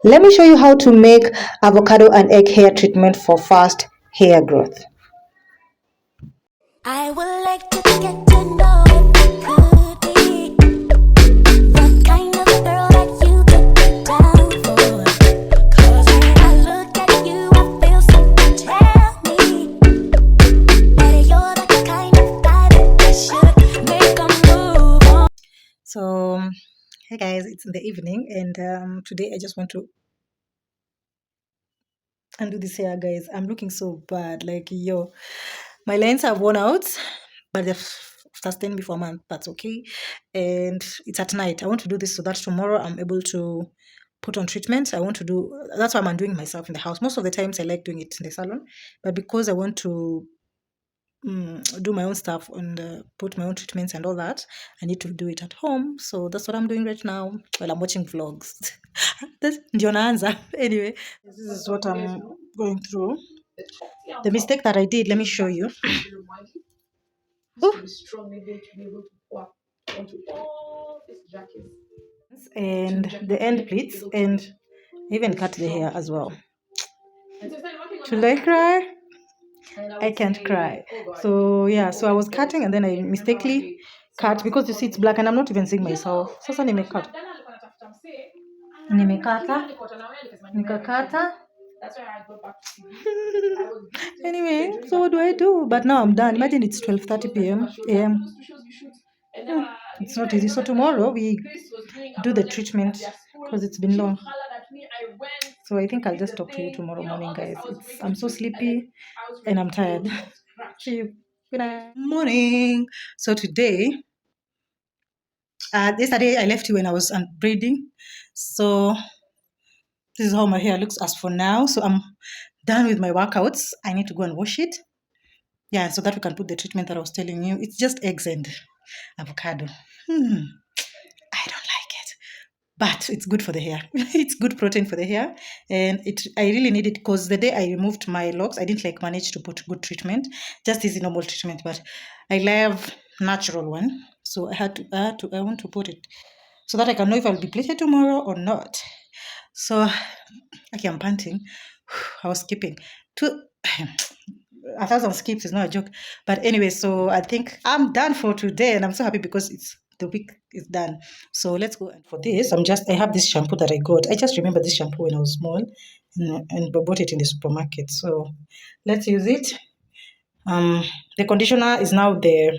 Let me show you how to make avocado and egg hair treatment for fast hair growth. I would like to get to know if you could be the kind of girl that you could get down for. 'Cause when I look at you, I feel something tell me that you're the kind of guy that I should make a move on. So, hey guys, it's in the evening, and today I just want to undo this hair, guys. I'm looking so bad, like yo. My lines have worn out, but they've sustained me for a month. That's okay. And it's at night. I want to do this so that tomorrow I'm able to put on treatment. I want to do that's why I'm doing it myself in the house. Most of the times I like doing it in the salon, but because I want to do my own stuff and put my own treatments and all that, I need to do it at home. So that's what I'm doing right now while I'm watching vlogs. That's ndio naanza. Anyway, this is what I'm going through. The mistake that I did, let me show you. Ooh. And the end pleats, and even cut the hair as well. Should I cry? I can't cry. So yeah, so I was cutting and then I mistakenly cut because you see it's black and I'm not even seeing myself. Sasa nimekata. Nimekata. Nikakata. Anyway, so what do I do? But now I'm done. Imagine it's 12:30 p.m. a.m. It's not easy. So tomorrow we do the treatment because it's been long. So I think I'll just talk to you tomorrow morning, guys. I'm so sleepy and I'm tired. See you. Good night. Morning. So today, yesterday I left you when I was breathing. So this is how my hair looks as for now. So I'm done with my workouts. I need to go and wash it. Yeah, so that we can put the treatment that I was telling you. It's just eggs and avocado. I don't like it, but it's good for the hair. It's good protein for the hair, and I really need it because the day I removed my locks, I didn't manage to put good treatment, just easy normal treatment. But I love natural one, so I want to put it so that I can know if I'll be plaited tomorrow or not. So, okay, I'm panting. I was skipping. 1,000 skips is not a joke. But anyway, so I think I'm done for today, and I'm so happy because the week is done. So let's go. And for this, I have this shampoo that I got. I just remember this shampoo when I was small, and bought it in the supermarket. So let's use it. The conditioner is now the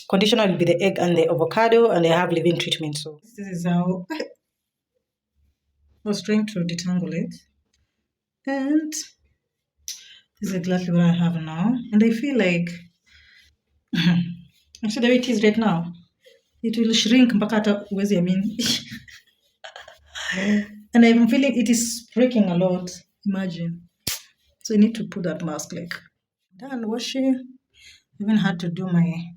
conditioner will be the egg and the avocado, and I have leave-in treatment. So this is how I was trying to detangle it, and this is exactly what I have now. And I feel like actually the way it is right now, it will shrink mpaka hata huwezi amini. And I'm feeling it is breaking a lot. Imagine. So I need to put that mask like done washing. Even had to do my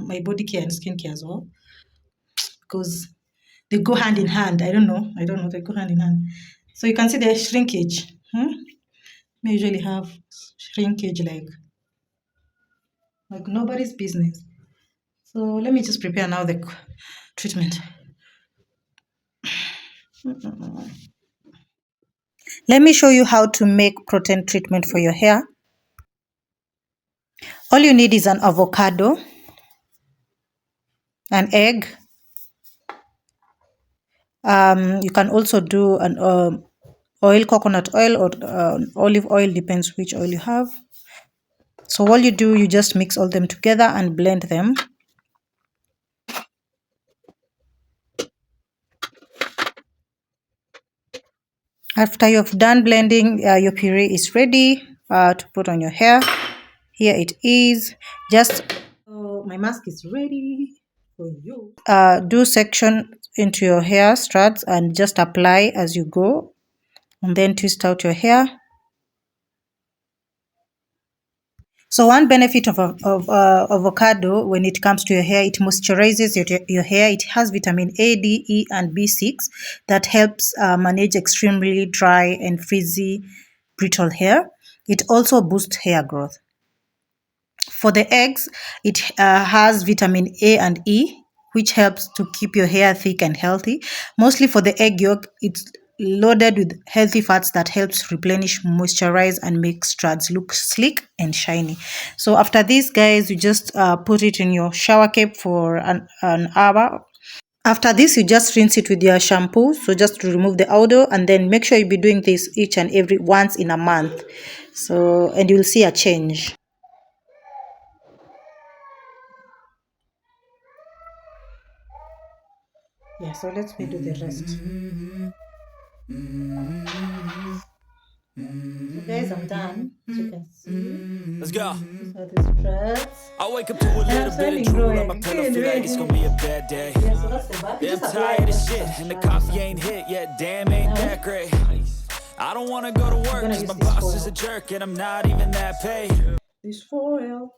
my body care and skin care as well because they go hand in hand. I don't know. They go hand in hand. So you can see the shrinkage. I usually have shrinkage like nobody's business. So let me just prepare now the treatment. Let me show you how to make protein treatment for your hair. All you need is an avocado, an egg. You can also do an oil, coconut oil or olive oil, depends which oil you have. So all you do, you just mix all them together and blend them. After you've done blending, your puree is ready to put on your hair. Here it is. Just my mask is ready for you. Do section into your hair strands and just apply as you go, and then twist out your hair. So one benefit of avocado when it comes to your hair, it moisturizes your hair. It has vitamin A, D, E, and B6 that helps manage extremely dry and frizzy, brittle hair. It also boosts hair growth. For the eggs, it has vitamin A and E, which helps to keep your hair thick and healthy. Mostly for the egg yolk, loaded with healthy fats that helps replenish, moisturize, and make strads look sleek and shiny. So after this, guys, you just put it in your shower cap for an hour. After this, you just rinse it with your shampoo. So just to remove the odor, and then make sure you be doing this each and every once in a month. So, and you'll see a change. Yeah, so let me do the rest. So guys, I'm done. As you can see, Let's go. these are the straps. I wake up to a little bit of drool on my pillow, feel like it's gonna be a bad day. Yeah, so that's the back. Yeah, I'm tired of shit, and the coffee ain't hit yet. Damn, ain't that great. I don't wanna go to work, cause my boss is a jerk, and I'm not even that paid. This foil.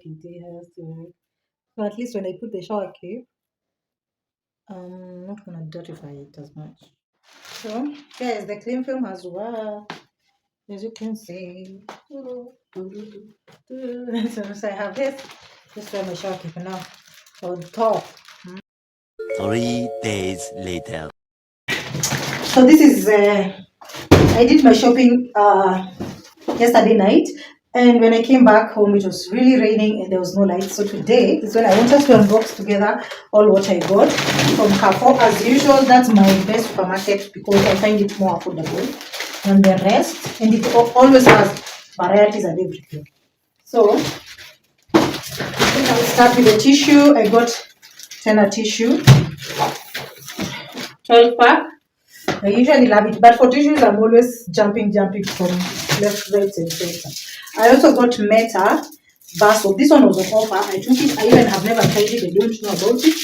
It has to. So at least when I put the shower cape, I'm not gonna dirtify it as much. So guys, the clean film as well, as you can see. So I have this. This is my shower cape now on top. 3 days later. So this is I did my shopping yesterday night, and when I came back home, it was really raining and there was no light. So today is when I wanted to unbox together all what I got from Carrefour. As usual, that's my best supermarket because I find it more affordable than the rest, and it always has varieties and everything. So I'll start with the tissue. I got 10 tissue, 12 pack. I usually love it, but for tissues, I'm always jumping from left, right, and center. I also got Meta bar soap. This one was on offer. I took it. I even have never tried it. I don't know about it.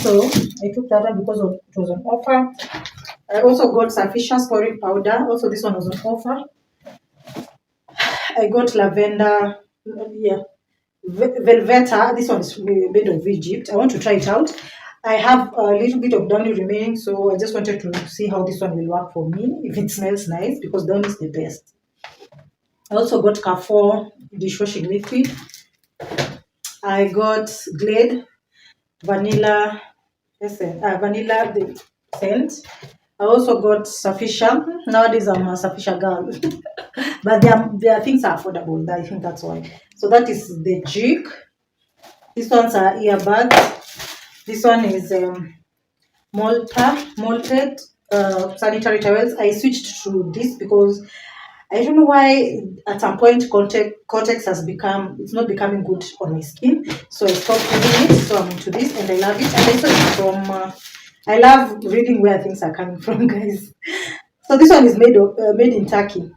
So I took that one because it was on offer. I also got sufficient pouring powder. Also, this one was on offer. I got lavender. Yeah. Velveta. This one is made of Egypt. I want to try it out. I have a little bit of Downy remaining, so I just wanted to see how this one will work for me, if it smells nice, because Downy is the best. I also got Carrefour dishwashing liquid. I got Glade vanilla the scent. I also got Sufficient. Nowadays I'm a Sufficient girl, but their things are affordable. I think that's why. So that is the jig. These ones are earbuds. This one is malted sanitary towels. I switched to this because I don't know why at some point Cortex has become, it's not becoming good on my skin. So I stopped using it. So I'm into this and I love it. And I saw it from, I love reading where things are coming from, guys. So this one is made in Turkey.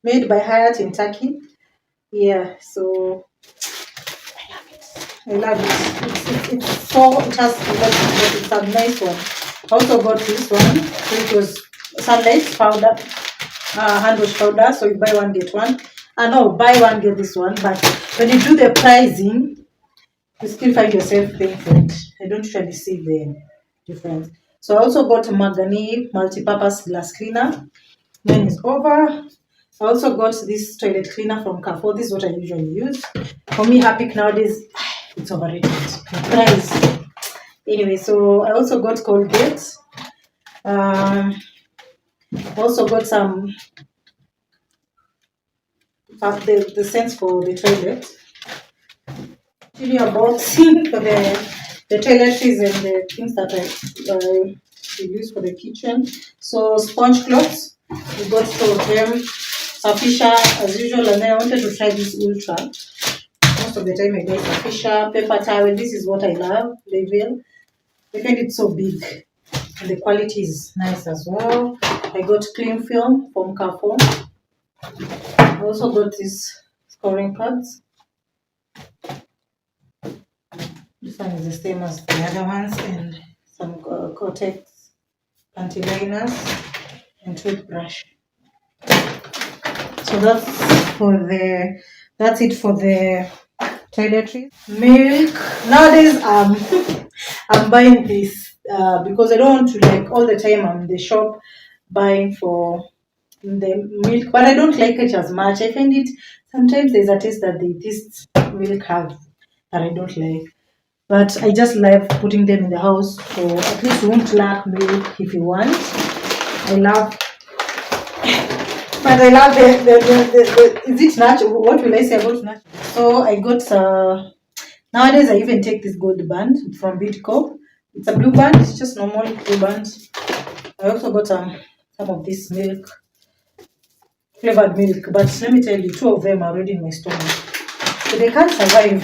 Made by Hyatt in Turkey. Yeah, so I love it. It's so, it's a nice one. I also got this one, which was sunlight powder, hand wash powder. So you buy one, get one. No, buy one, get this one. But when you do the pricing, you still find yourself paying for it. I don't usually see the difference. So I also got a Magani multi-purpose glass cleaner. Mine is over. I also got this toilet cleaner from Carrefour. This is what I usually use. For me, Harpic nowadays, it's overrated. The price. Anyway, so I also got Colgate. I also got some the scents for the toilet. Really unboxing for the toiletries and the things that I use for the kitchen. So sponge cloths, we got two of them. Sufficient as usual, and then I wanted to try this Ultra. Most of the time I get Sufficient paper towel. This is what I love. Level. I find it so big, and the quality is nice as well. I got clean film from Carrefour. I also got these scoring pads. This one is the same as the other ones, and some Cortex panty liners and toothbrush. So that's it for the toiletries. Milk. Nowadays I'm buying this because I don't want to like all the time I'm in the shop buying for the milk, but I don't like it as much. I find it sometimes there's a taste that this milk have that I don't like. But I just love putting them in the house, so at least you won't lack milk if you want. I love, but I love the is it natural? What will I say about natural? So I got nowadays I even take this gold band from Bidco. It's a blue band, it's just normal blue band. I also got some of this milk, flavored milk, but let me tell you, 2 of them are already in my stomach. So they can't survive.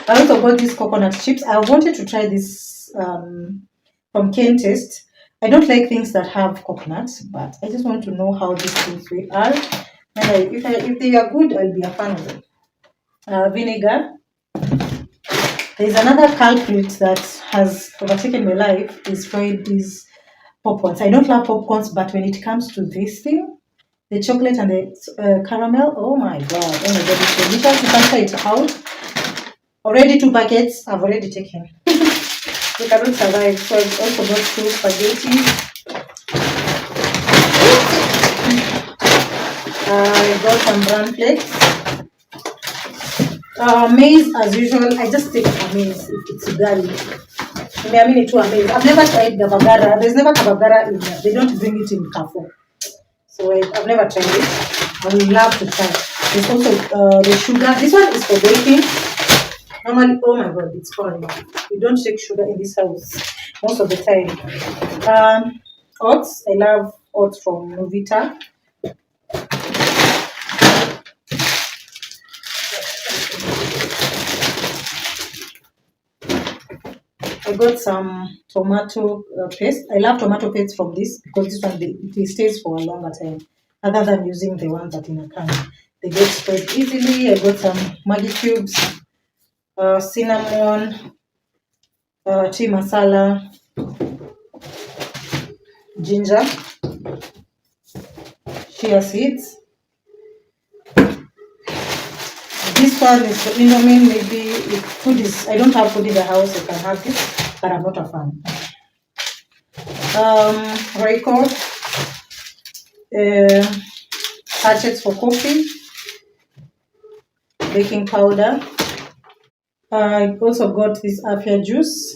I also got these coconut chips. I wanted to try this from Ken Taste. I don't like things that have coconuts, but I just want to know how these things are. And if they are good, I'll be a fan of them. Vinegar. There's another culprit that has overtaken my life is fried these popcorns. I don't love popcorns, but when it comes to this thing, the chocolate and the caramel, oh my god, it's delicious. You can try it out. Already 2 packets I've already taken. You cannot survive. So I also got 2 spaghetti. I got some brown flakes. Maize as usual. I just take a maize if it's ugali. I mean it to a maize. I've never tried gavagara. There's never gavagara in there. They don't bring it in Carrefour. So I've never tried it. I would love to try. There's also the sugar. This one is for baking. Normally, oh my god, it's fun. We don't take sugar in this house most of the time. Oats. I love oats from Novita. I got some tomato paste. I love tomato paste from this because this one it stays for a longer time, other than using the ones that in a can. They get spread easily. I got some Maggi cubes, cinnamon, tea masala, ginger, chia seeds. This one is for Indomie. Maybe if food is, I don't have food in the house, I can have this, but I'm not a fan. Record sachets for coffee, baking powder. I also got this Afia juice.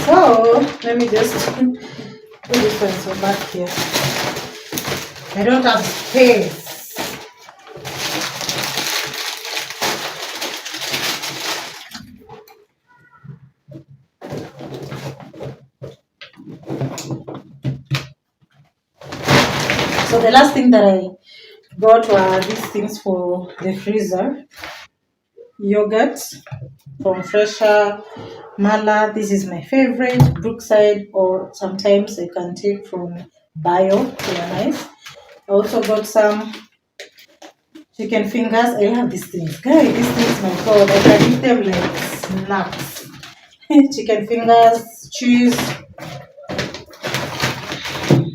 So let me just put this one so back here. I don't have space. So the last thing that I got were these things for the freezer. Yogurt from Fresher, Mala. This is my favorite. Brookside, or sometimes I can take from Bio. They are nice. I also got some chicken fingers. I love these things. Guys, these things, my god, I can eat them like snacks. Chicken fingers, cheese,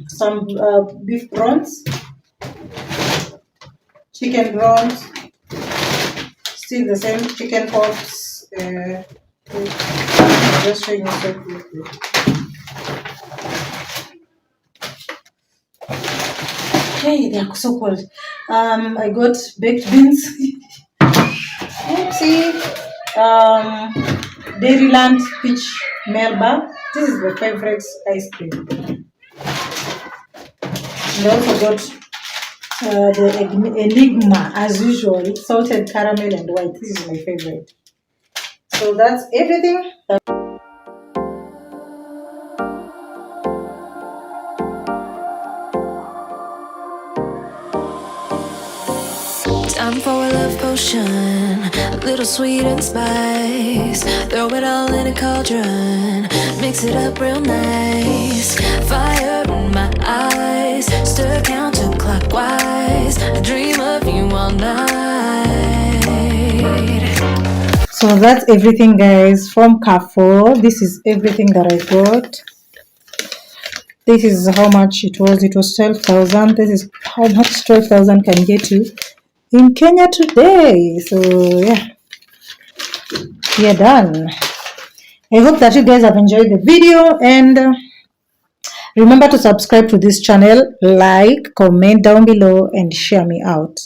some beef prawns, chicken prawns, still the same chicken pops. Just showing you so quickly. Hey, they are so cold. I got baked beans. Oopsie. Dairyland peach melba. This is my favorite ice cream. And I also got the Enigma, as usual, salted caramel and white. This is my favorite. So that's everything. Time for a love potion, a little sweet and spice. Throw it all in a cauldron, mix it up real nice. Fire in my eyes, stir counterclockwise. I dream of you all night. So that's everything, guys, from Carrefour. This is everything that I got. This is how much it was. It was 12,000. This is how much 12,000 can get you. in Kenya today. So yeah, we are done. I hope that you guys have enjoyed the video, and remember to subscribe to this channel, like, comment down below, and share me out.